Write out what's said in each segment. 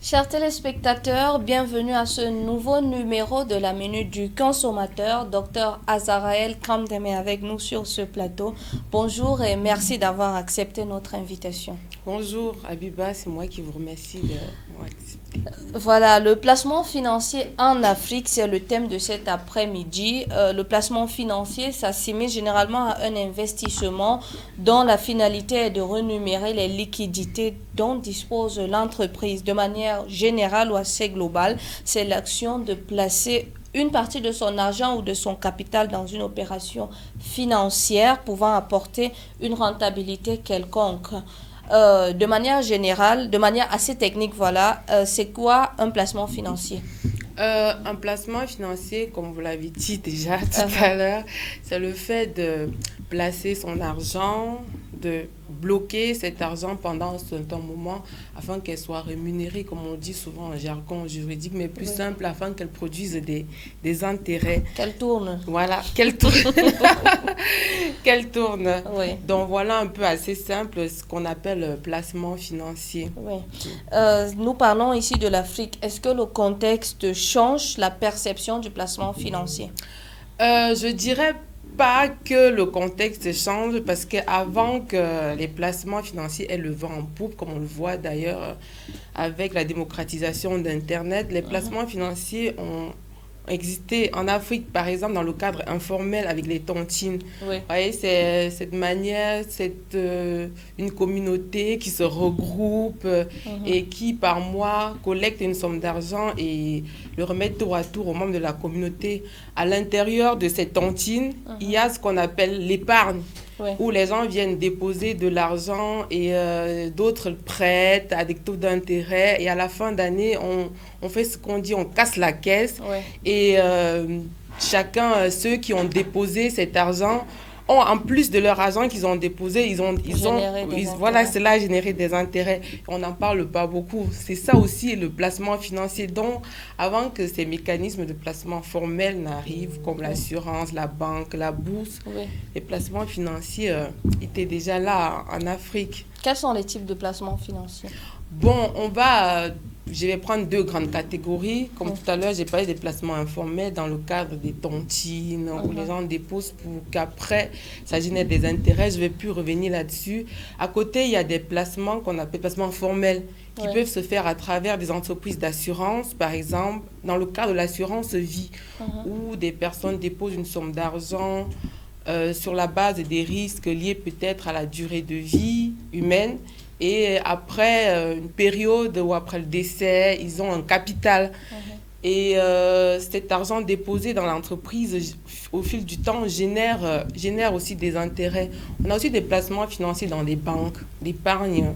Chers téléspectateurs, bienvenue à ce nouveau numéro de la Minute du Consommateur. Docteur Azaraël Kamdeme avec nous sur ce plateau. Bonjour et merci d'avoir accepté notre invitation. Bonjour Abiba, c'est moi qui vous remercie de m'avoir accepté. Voilà, le placement financier en Afrique, c'est le thème de cet après-midi. Le placement financier s'assimile généralement à un investissement dont la finalité est de rémunérer les liquidités dont dispose l'entreprise. De manière générale ou assez globale, c'est l'action de placer une partie de son argent ou de son capital dans une opération financière pouvant apporter une rentabilité quelconque. De manière générale, de manière assez technique, voilà, c'est quoi un placement financier? Un placement financier, comme vous l'avez dit déjà tout à l'heure, c'est le fait de placer son argent, de bloquer cet argent pendant un certain moment afin qu'elle soit rémunérée, comme on dit souvent en jargon juridique, mais plus simple, afin qu'elle produise des intérêts. Qu'elle tourne. Voilà, qu'elle tourne. Qu'elle tourne. Oui. Donc voilà un peu assez simple ce qu'on appelle placement financier. Oui. Nous parlons ici de l'Afrique. Est-ce que le contexte change la perception du placement financier? Je dirais pas que le contexte change parce qu'avant que les placements financiers aient le vent en poupe, comme on le voit d'ailleurs avec la démocratisation d'Internet, les placements financiers ont existé en Afrique, par exemple, dans le cadre informel avec les tontines. Oui. Vous voyez, c'est cette manière, une communauté qui se regroupe et qui, par mois, collecte une somme d'argent et le remet tour à tour aux membres de la communauté. À l'intérieur de cette tontine, il y a ce qu'on appelle l'épargne. Oui. Où les gens viennent déposer de l'argent et d'autres prêtent à des taux d'intérêt. Et à la fin d'année, on fait ce qu'on dit, on casse la caisse. Oui. Et chacun, ceux qui ont déposé cet argent, ont, en plus de leur argent qu'ils ont déposé, voilà, cela a généré des intérêts. On n'en parle pas beaucoup. C'est ça aussi le placement financier. Donc, avant que ces mécanismes de placement formels n'arrivent, comme l'assurance, la banque, la bourse, les placements financiers étaient déjà là en Afrique. Quels sont les types de placements financiers? Bon, je vais prendre deux grandes catégories. Comme tout à l'heure, j'ai parlé des placements informels dans le cadre des tontines, où les gens déposent pour qu'après, ça génère des intérêts. Je ne vais plus revenir là-dessus. À côté, il y a des placements qu'on appelle placements formels, qui peuvent se faire à travers des entreprises d'assurance, par exemple, dans le cadre de l'assurance vie, où des personnes déposent une somme d'argent sur la base des risques liés peut-être à la durée de vie humaine. Et après une période ou après le décès, ils ont un capital. Et cet argent déposé dans l'entreprise, au fil du temps, génère aussi des intérêts. On a aussi des placements financiers dans les banques. L'épargne,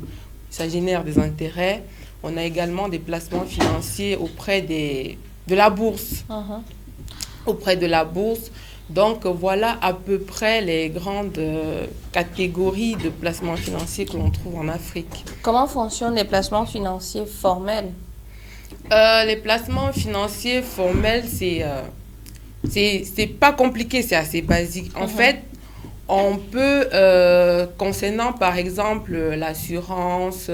ça génère des intérêts. On a également des placements financiers auprès de la bourse. Auprès de la bourse. Donc, voilà à peu près les grandes catégories de placements financiers que l'on trouve en Afrique. Comment fonctionnent les placements financiers formels? Les placements financiers formels, c'est pas compliqué, c'est assez basique. En fait, on peut, concernant par exemple l'assurance,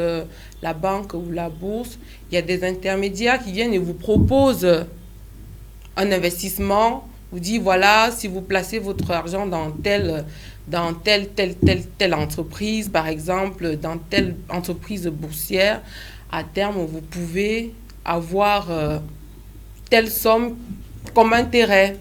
la banque ou la bourse, il y a des intermédiaires qui viennent et vous proposent un investissement. Vous dit, voilà, si vous placez votre argent dans telle entreprise, par exemple, dans telle entreprise boursière, à terme, vous pouvez avoir telle somme comme intérêt.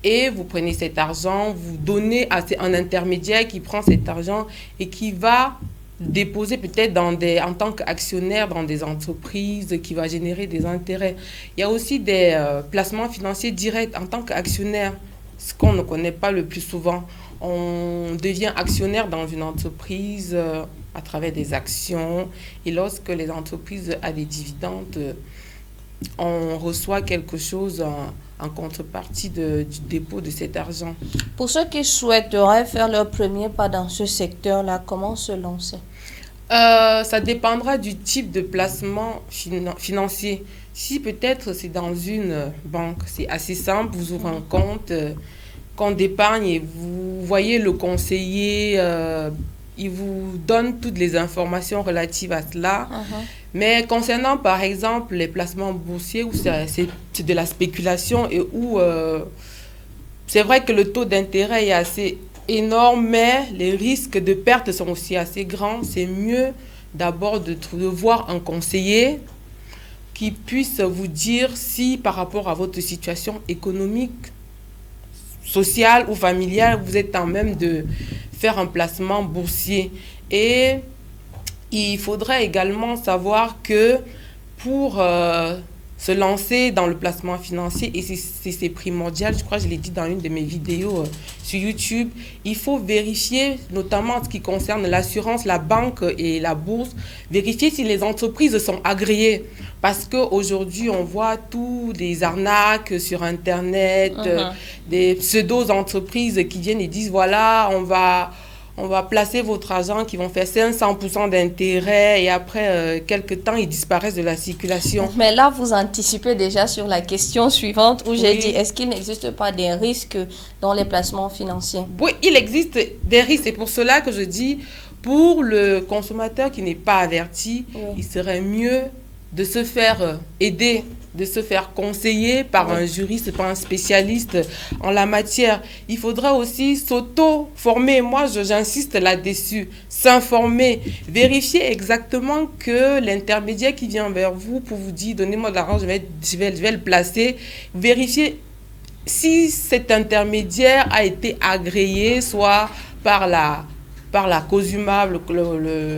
Et vous prenez cet argent, vous donnez à un intermédiaire qui prend cet argent et qui va déposer peut-être en tant qu'actionnaire dans des entreprises qui va générer des intérêts. Il y a aussi des placements financiers directs en tant qu'actionnaire, ce qu'on ne connaît pas le plus souvent. On devient actionnaire dans une entreprise à travers des actions et lorsque les entreprises ont des dividendes, on reçoit quelque chose en contrepartie du dépôt de cet argent. Pour ceux qui souhaiteraient faire leur premier pas dans ce secteur-là, comment se lancer? Ça dépendra du type de placement financier. Si peut-être c'est dans une banque, c'est assez simple, vous ouvrez un compte d'épargne et vous voyez le conseiller il vous donne toutes les informations relatives à cela. Mais concernant, par exemple, les placements boursiers, où c'est de la spéculation et où c'est vrai que le taux d'intérêt est assez énorme, mais les risques de perte sont aussi assez grands. C'est mieux d'abord de voir un conseiller qui puisse vous dire si, par rapport à votre situation économique, sociale ou familiale, vous êtes en même de faire un placement boursier. Et il faudrait également savoir que pour se lancer dans le placement financier, et c'est primordial, je crois que je l'ai dit dans une de mes vidéos sur YouTube, il faut vérifier, notamment en ce qui concerne l'assurance, la banque et la bourse, vérifier si les entreprises sont agréées. Parce qu'aujourd'hui, on voit tous des arnaques sur Internet, des pseudo-entreprises qui viennent et disent, voilà, on va placer votre argent qui vont faire 500% d'intérêt et après quelques temps, ils disparaissent de la circulation. Mais là, vous anticipez déjà sur la question suivante où j'ai dit, est-ce qu'il n'existe pas des risques dans les placements financiers? Oui, il existe des risques. C'est pour cela que je dis, pour le consommateur qui n'est pas averti, il serait mieux de se faire aider, de se faire conseiller par un juriste, par un spécialiste en la matière. Il faudra aussi s'auto-former. Moi, j'insiste là-dessus. S'informer. Vérifier exactement que l'intermédiaire qui vient vers vous pour vous dire, donnez-moi de l'argent, je vais le placer. Vérifier si cet intermédiaire a été agréé, soit par la COSUMA,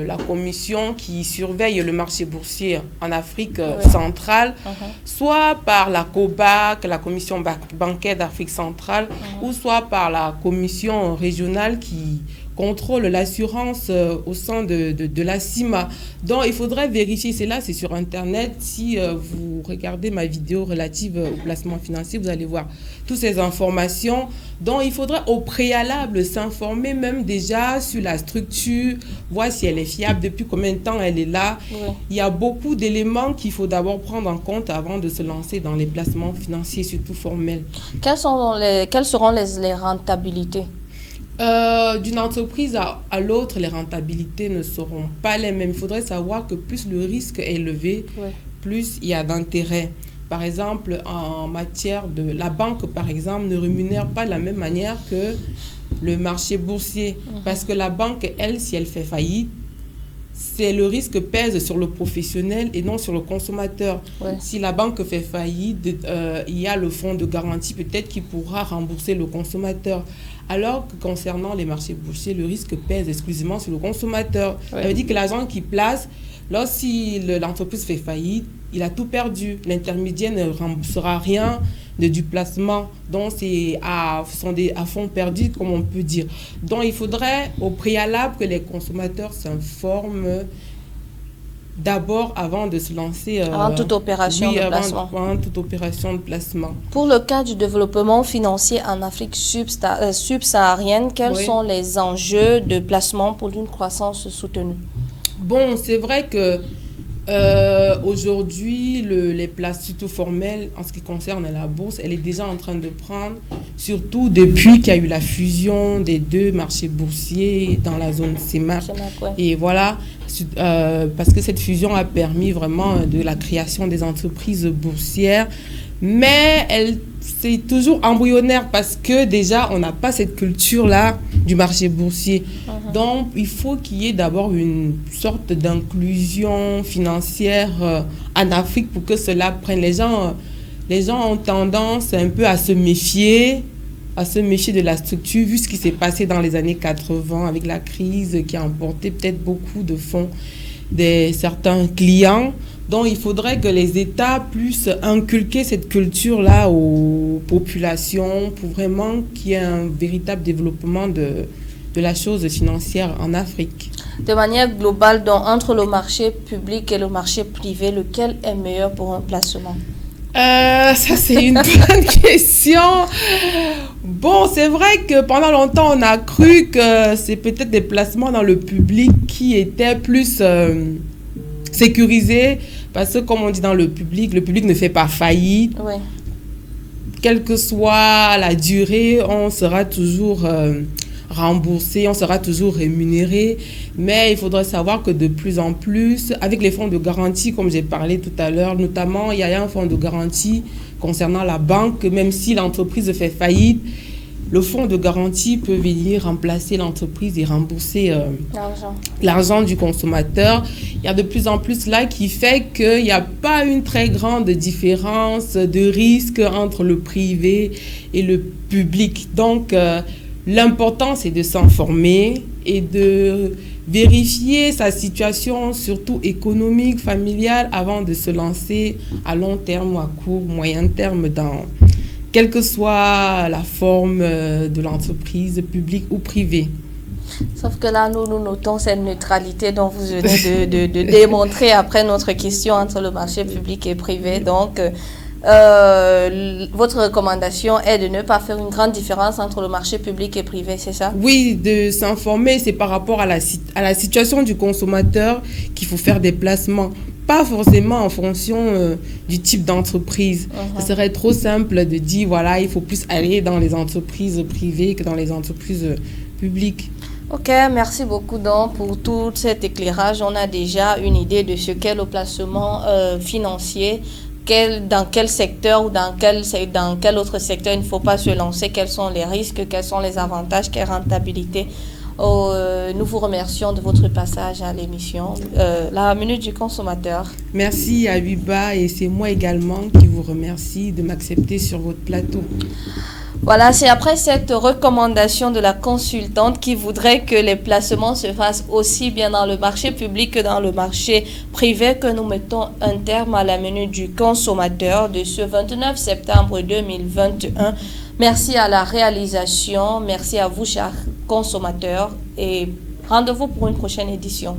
la commission qui surveille le marché boursier en Afrique centrale, soit par la COBAC, la commission bancaire d'Afrique centrale, ou soit par la commission régionale qui contrôle l'assurance au sein de la CIMA. Donc, il faudrait vérifier, c'est sur Internet. Si vous regardez ma vidéo relative au placement financier, vous allez voir toutes ces informations. Donc, il faudrait au préalable s'informer même déjà sur la structure, voir si elle est fiable, depuis combien de temps elle est là. Il y a beaucoup d'éléments qu'il faut d'abord prendre en compte avant de se lancer dans les placements financiers, surtout formels. Quelles seront les rentabilités? D'une entreprise à l'autre, les rentabilités ne seront pas les mêmes. Il faudrait savoir que plus le risque est élevé, plus il y a d'intérêt. Par exemple, en matière de... La banque, par exemple, ne rémunère pas de la même manière que le marché boursier. Parce que la banque, elle, si elle fait faillite, c'est le risque pèse sur le professionnel et non sur le consommateur. Si la banque fait faillite, il y a le fonds de garantie peut-être qui pourra rembourser le consommateur. Alors que concernant les marchés boursiers, le risque pèse exclusivement sur le consommateur. Ça veut dire que l'agent qui place, lorsque l'entreprise fait faillite, il a tout perdu. L'intermédiaire ne remboursera rien du placement. Donc, c'est à fond perdu, comme on peut dire. Donc, il faudrait au préalable que les consommateurs s'informent d'abord avant de se lancer. Avant toute opération de placement. Avant toute opération de placement. Pour le cas du développement financier en Afrique subsaharienne, quels sont les enjeux de placement pour une croissance soutenue? Bon, c'est vrai que aujourd'hui, les places surtout formelles en ce qui concerne la bourse, elle est déjà en train de prendre, surtout depuis qu'il y a eu la fusion des deux marchés boursiers dans la zone CEMAC. Et voilà, parce que cette fusion a permis vraiment de la création des entreprises boursières, mais c'est toujours embryonnaire parce que déjà, on n'a pas cette culture-là du marché boursier. Donc, il faut qu'il y ait d'abord une sorte d'inclusion financière en Afrique pour que cela prenne. Les gens ont tendance un peu à se méfier de la structure, vu ce qui s'est passé dans les années 80 avec la crise qui a emporté peut-être beaucoup de fonds de certains clients. Donc, il faudrait que les États puissent inculquer cette culture-là aux populations pour vraiment qu'il y ait un véritable développement de la chose financière en Afrique. De manière globale, donc, entre le marché public et le marché privé, lequel est meilleur pour un placement? Ça, c'est une bonne question. Bon, c'est vrai que pendant longtemps, on a cru que c'est peut-être des placements dans le public qui étaient plus sécurisés. Parce que, comme on dit dans le public ne fait pas faillite. Quelle que soit la durée, on sera toujours remboursé, on sera toujours rémunéré. Mais il faudrait savoir que de plus en plus, avec les fonds de garantie, comme j'ai parlé tout à l'heure, notamment, il y a un fonds de garantie concernant la banque, même si l'entreprise fait faillite, le fonds de garantie peut venir remplacer l'entreprise et rembourser l'argent du consommateur. Il y a de plus en plus là qui fait qu'il n'y a pas une très grande différence de risque entre le privé et le public. Donc, l'important, c'est de s'informer et de vérifier sa situation, surtout économique, familiale, avant de se lancer à long terme ou à court, moyen terme dans quelle que soit la forme de l'entreprise, publique ou privée. Sauf que là, nous notons cette neutralité dont vous venez de démontrer après notre question entre le marché public et privé. Donc, votre recommandation est de ne pas faire une grande différence entre le marché public et privé, c'est ça? Oui, de s'informer, c'est par rapport à la situation du consommateur qu'il faut faire des placements. Pas forcément en fonction du type d'entreprise. Ce serait trop simple de dire, voilà, il faut plus aller dans les entreprises privées que dans les entreprises publiques. Ok, merci beaucoup donc pour tout cet éclairage. On a déjà une idée de ce qu'est le placement financier, dans quel secteur ou dans quel autre secteur il ne faut pas se lancer, quels sont les risques, quels sont les avantages, quelle rentabilité. Nous vous remercions de votre passage à l'émission, la Minute du Consommateur. Merci Abiba, et c'est moi également qui vous remercie de m'accepter sur votre plateau. Voilà, c'est après cette recommandation de la consultante qui voudrait que les placements se fassent aussi bien dans le marché public que dans le marché privé que nous mettons un terme à la Minute du Consommateur de ce 29 septembre 2021. Merci à la réalisation, merci à vous, chers consommateurs, et rendez-vous pour une prochaine édition.